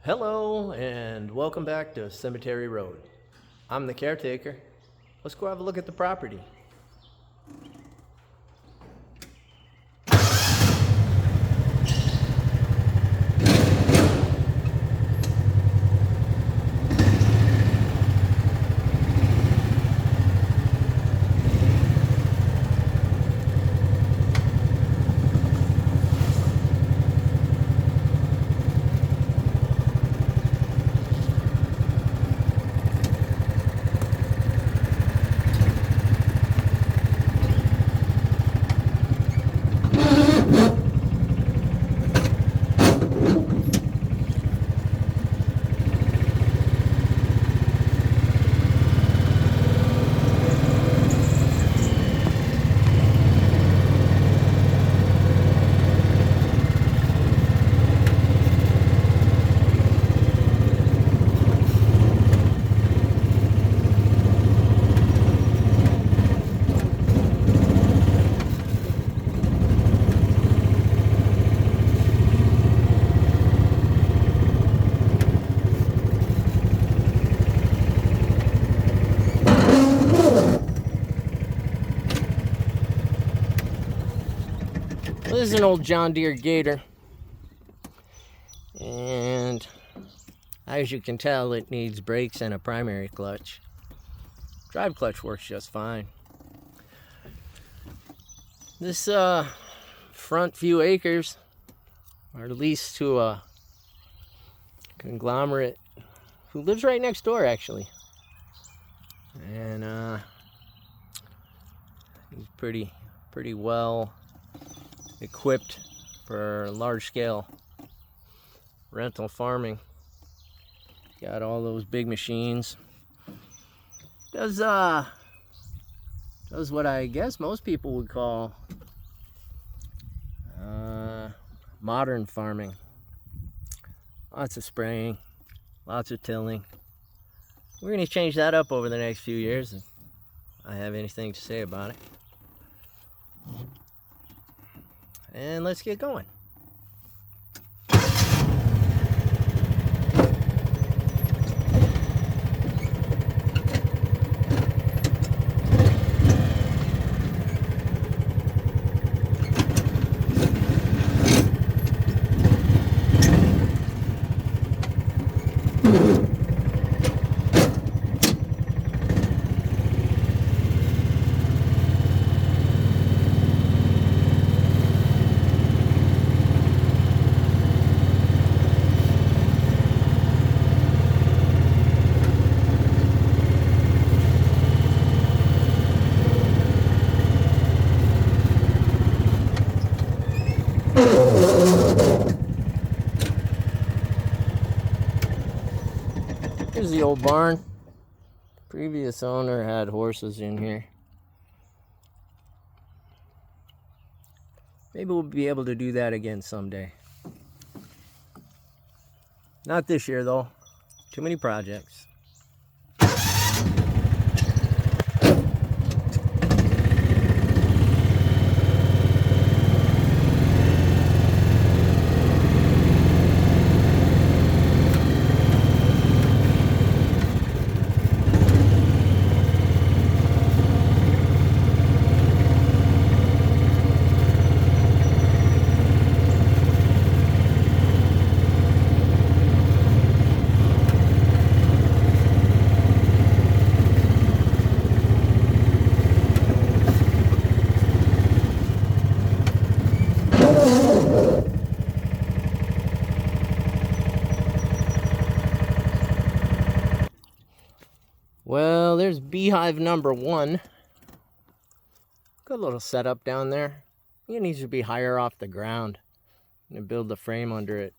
Hello and welcome back to Cemetery Road. I'm the caretaker. Let's go have a look at the property. This is an old John Deere Gator, and as you can tell, it needs brakes and a primary clutch. Drive clutch works just fine. This front few acres are leased to a conglomerate who lives right next door, actually, and he's pretty well equipped for large-scale rental farming. Got all those big machines. Does what I guess most people would call modern farming. Lots of spraying, lots of tilling. We're going to change that up over the next few years if I have anything to say about it. And let's get going. Here's the old barn. Previous owner had horses in here. Maybe we'll be able to do that again someday. Not this year, though. Too many projects. Well, there's beehive number 1. Good little setup down there. It needs to be higher off the ground and build the frame under it.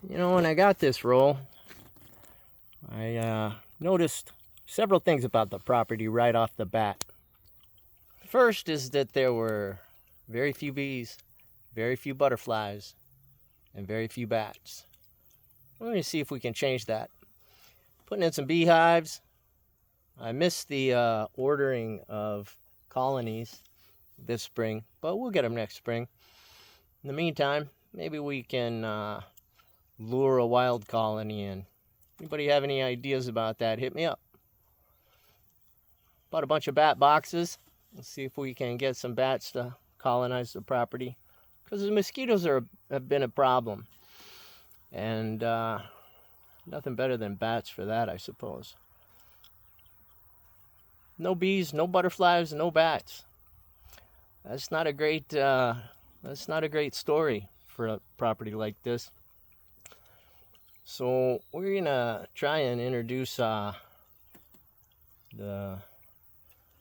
You know, when I got this roll, I noticed several things about the property right off the bat. First is that there were very few bees, very few butterflies, and very few bats. Let me see if we can change that. Putting in some beehives. I missed the ordering of colonies this spring, but we'll get them next spring. In the meantime, maybe we can lure a wild colony in. Anybody have any ideas about that? Hit me up. Bought a bunch of bat boxes. Let's see if we can get some bats to colonize the property, because the mosquitoes have been a problem, and nothing better than bats for that, I suppose. No bees, no butterflies, no bats. That's not a great story for a property like this. So we're gonna try and introduce the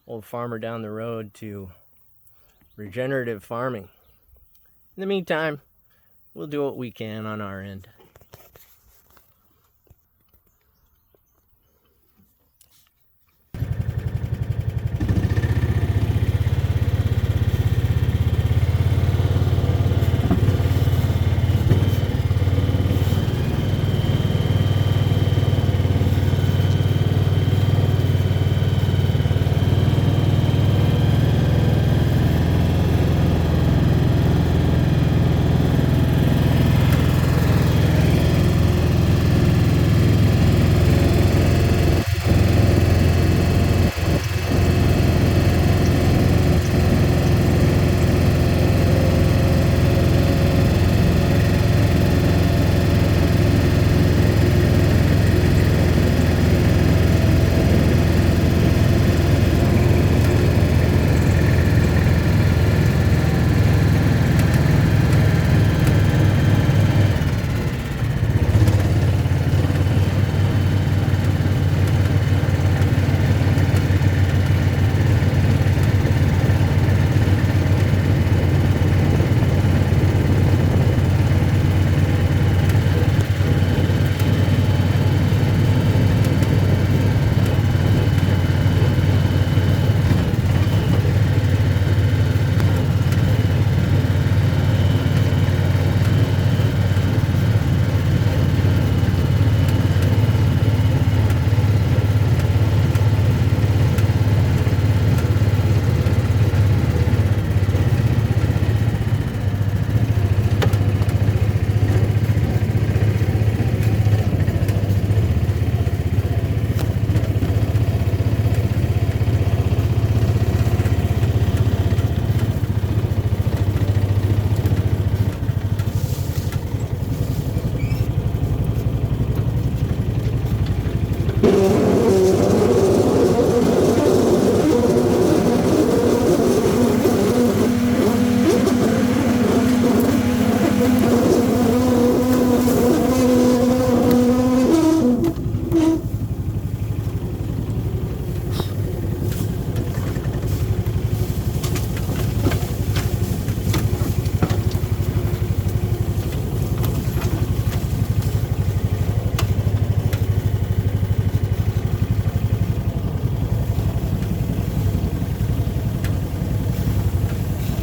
old farmer down the road to regenerative farming. In the meantime, we'll do what we can on our end.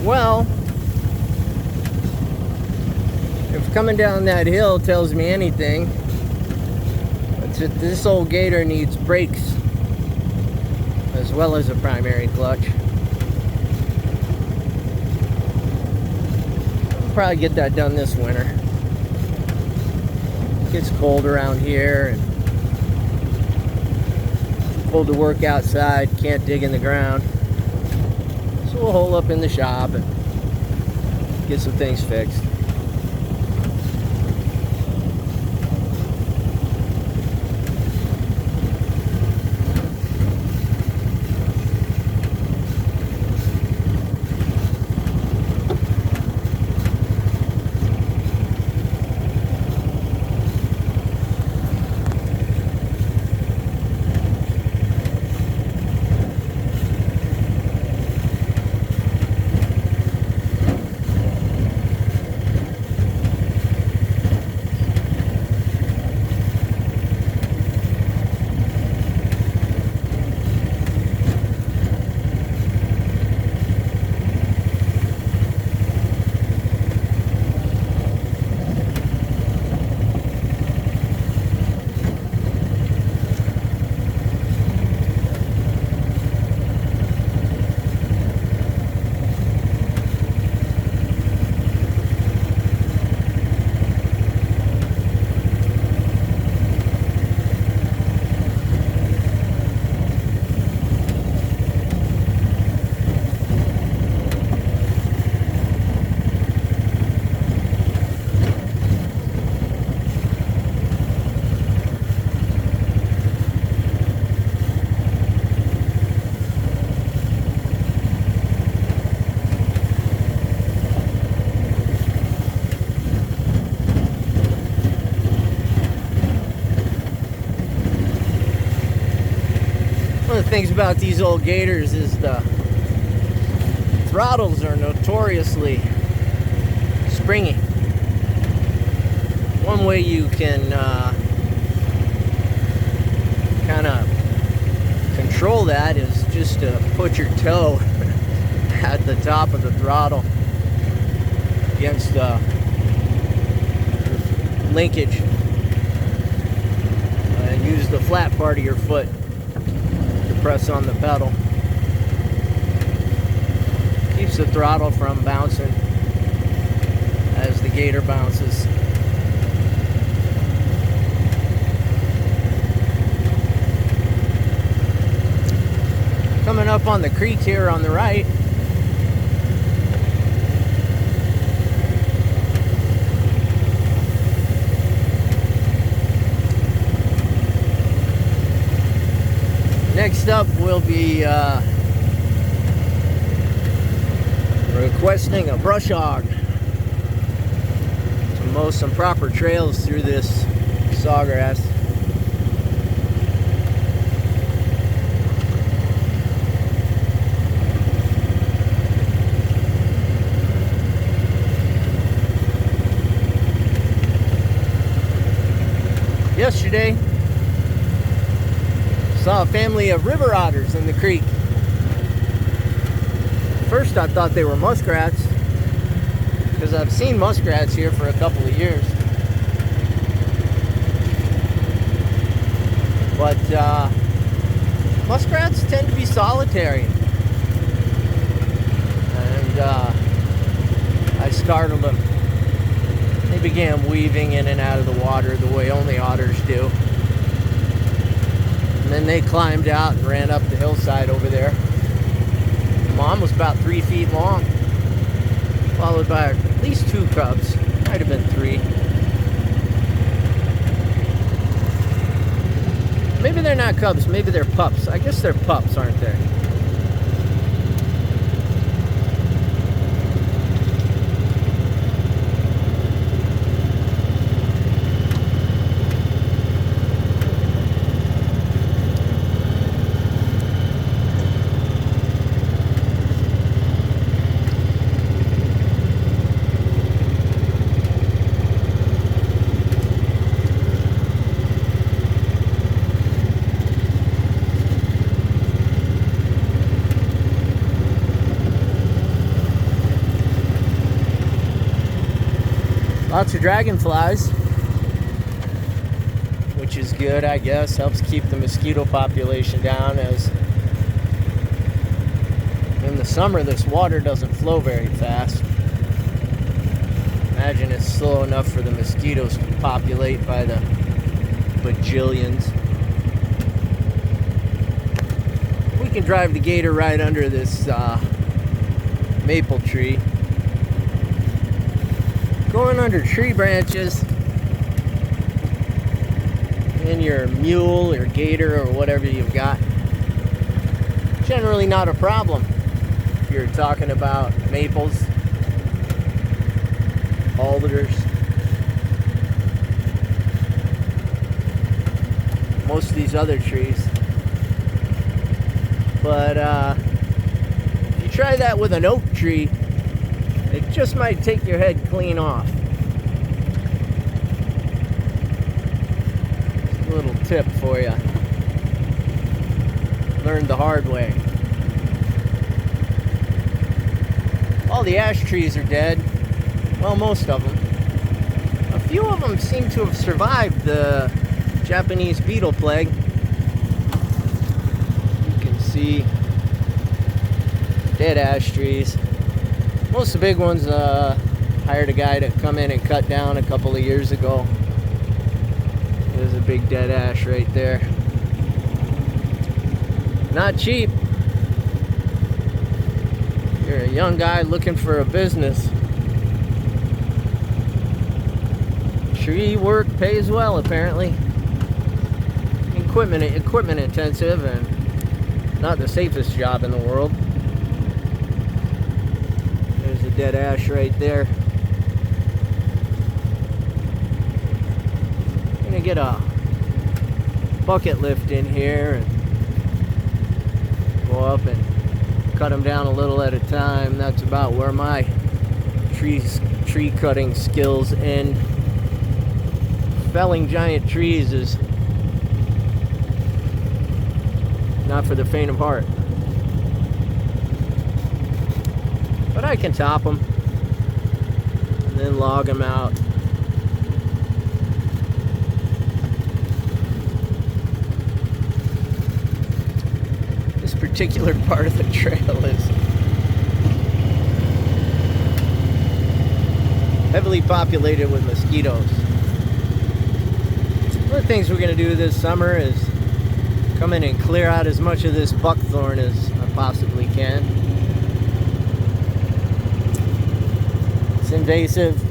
Well, if coming down that hill tells me anything, it's that this old gator needs brakes as well as a primary clutch. I'll probably get that done this winter. It gets cold around here and cold to work outside, can't dig in the ground. So we'll hole up in the shop and get some things fixed. things about these old Gators is the throttles are notoriously springy. One way you can kind of control that is just to put your toe at the top of the throttle against the linkage, and use the flat part of your foot to press on the pedal. Keeps the throttle from bouncing as the Gator bounces. Coming up on the creek here on the right, next up we'll be requesting a brush hog to mow some proper trails through this sawgrass. Yesterday, saw a family of river otters in the creek. First I thought they were muskrats, because I've seen muskrats here for a couple of years. But muskrats tend to be solitary. And I startled them. They began weaving in and out of the water the way only otters do. And then they climbed out and ran up the hillside over there. Mom was about 3 feet long, followed by at least 2 cubs. Might have been 3. Maybe they're not cubs, maybe they're pups. I guess they're pups, aren't they? Lots of dragonflies, which is good, I guess. Helps keep the mosquito population down, as in the summer this water doesn't flow very fast. Imagine it's slow enough for the mosquitoes to populate by the bajillions. We can drive the Gator right under this maple tree. Going under tree branches in your mule or Gator or whatever you've got, generally not a problem. If you're talking about maples, alders, most of these other trees. But if you try that with an oak tree, it just might take your head clean off. Just a little tip for you. Learned the hard way. All the ash trees are dead. Well, most of them. A few of them seem to have survived the Japanese beetle plague. You can see dead ash trees. Most of the big ones, hired a guy to come in and cut down a couple of years ago. There's a big dead ash right there. Not cheap. You're a young guy looking for a business. Tree work pays well, apparently. Equipment intensive and not the safest job in the world. There's a dead ash right there. Gonna get a bucket lift in here and Go up and cut them down a little at a time. That's about where my tree cutting skills end. Felling giant trees is not for the faint of heart. But I can top them and then log them out. This particular part of the trail is heavily populated with mosquitoes. One of the things we're going to do this summer is come in and clear out as much of this buckthorn as I possibly can. It's invasive,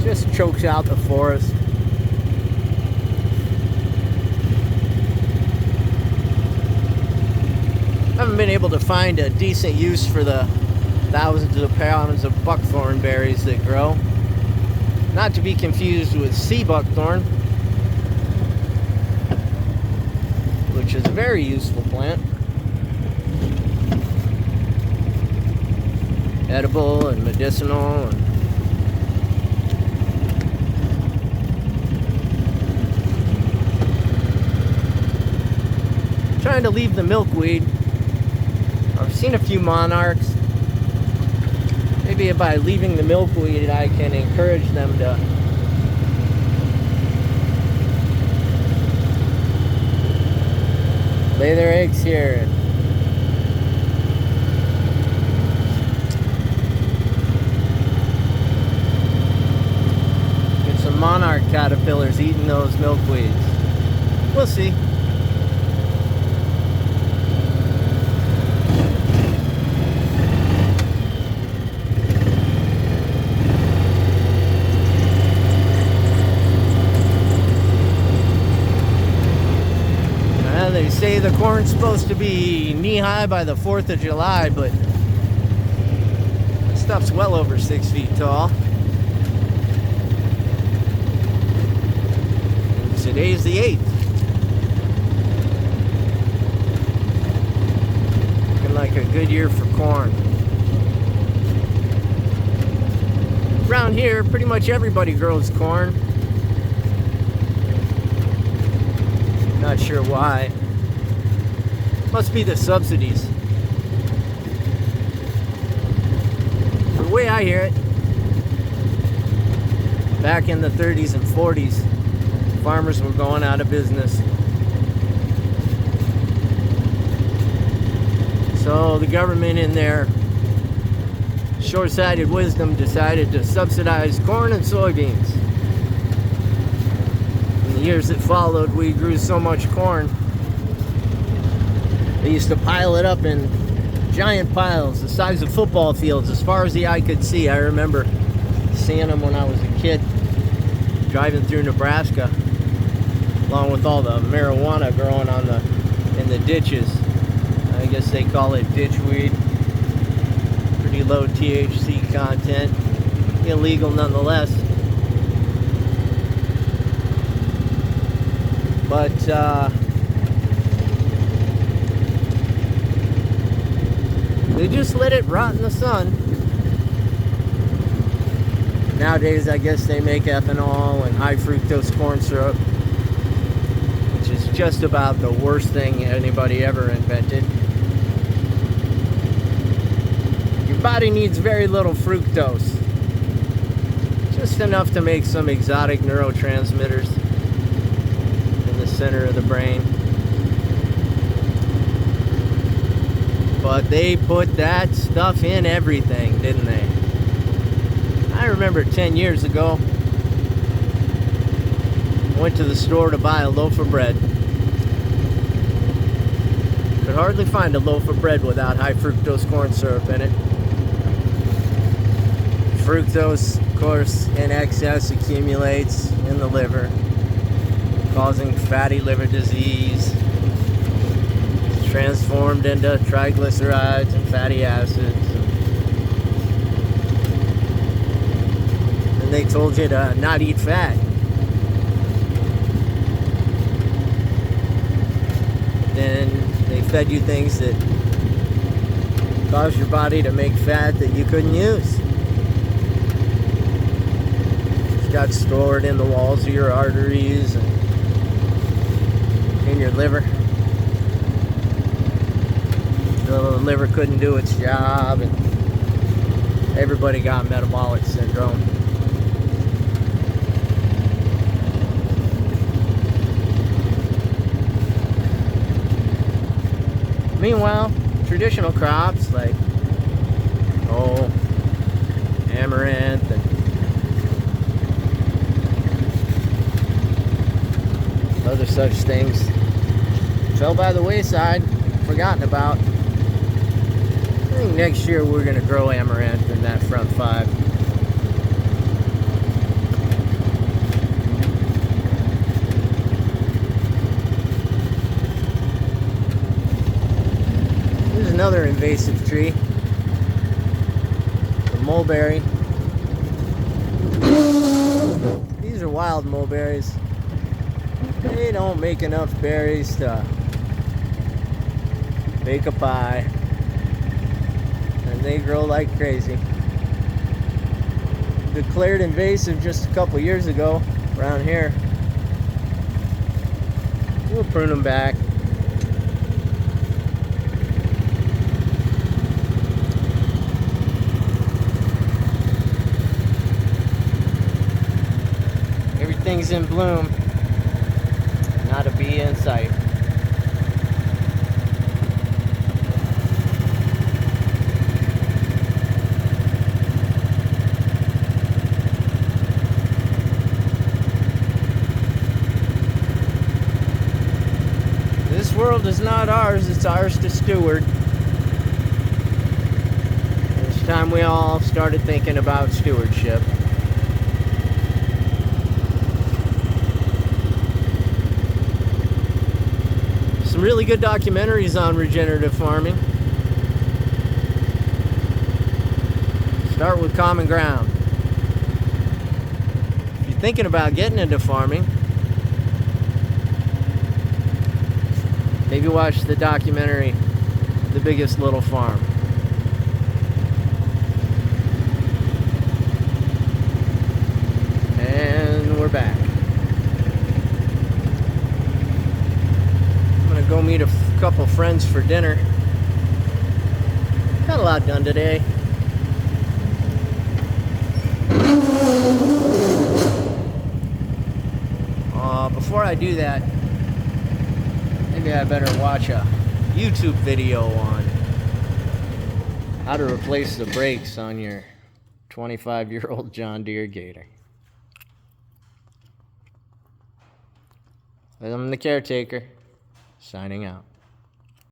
just chokes out the forest. I haven't been able to find a decent use for the thousands of pounds of buckthorn berries that grow. Not to be confused with sea buckthorn, which is a very useful plant. Edible and medicinal. And trying to leave the milkweed. I've seen a few monarchs. Maybe by leaving the milkweed, I can encourage them to lay their eggs here. Get some monarch caterpillars eating those milkweeds. We'll see. They say the corn's supposed to be knee-high by the 4th of July, but this stuff's well over 6 feet tall. And today's the 8th. Looking like a good year for corn. Around here, pretty much everybody grows corn. Not sure why. Must be the subsidies. The way I hear it, back in the 30s and 40s, farmers were going out of business. So the government, in their short-sighted wisdom, decided to subsidize corn and soybeans. In the years that followed, we grew so much corn. They used to pile it up in giant piles the size of football fields as far as the eye could see. I remember seeing them when I was a kid driving through Nebraska, along with all the marijuana growing in the ditches. I guess they call it ditchweed. Pretty low THC content, illegal nonetheless. But they just let it rot in the sun. Nowadays, I guess they make ethanol and high fructose corn syrup, which is just about the worst thing anybody ever invented. Your body needs very little fructose, just enough to make some exotic neurotransmitters in the center of the brain. But they put that stuff in everything, didn't they? I remember 10 years ago, I went to the store to buy a loaf of bread. Could hardly find a loaf of bread without high fructose corn syrup in it. Fructose, of course, in excess accumulates in the liver, causing fatty liver disease. Transformed into triglycerides and fatty acids. And they told you to not eat fat. Then they fed you things that caused your body to make fat that you couldn't use. It got stored in the walls of your arteries and in your liver. The liver couldn't do its job, and everybody got metabolic syndrome. Meanwhile, traditional crops like amaranth and other such things fell by the wayside, forgotten about. I think next year we're going to grow amaranth in that front 5. Here's another invasive tree, the mulberry. These are wild mulberries. They don't make enough berries to bake a pie, and they grow like crazy. Declared invasive just a couple years ago around here. We'll prune them back. Everything's in bloom. Not a bee in sight. This world is not ours, it's ours to steward. It's time we all started thinking about stewardship. Some really good documentaries on regenerative farming. Start with Common Ground. If you're thinking about getting into farming, maybe watch the documentary The Biggest Little Farm. And we're back. Go meet a couple friends for dinner. Got a lot done today. Before I do that, maybe I better watch a YouTube video on how to replace the brakes on your 25-year-old John Deere Gator. I'm the caretaker. Signing out.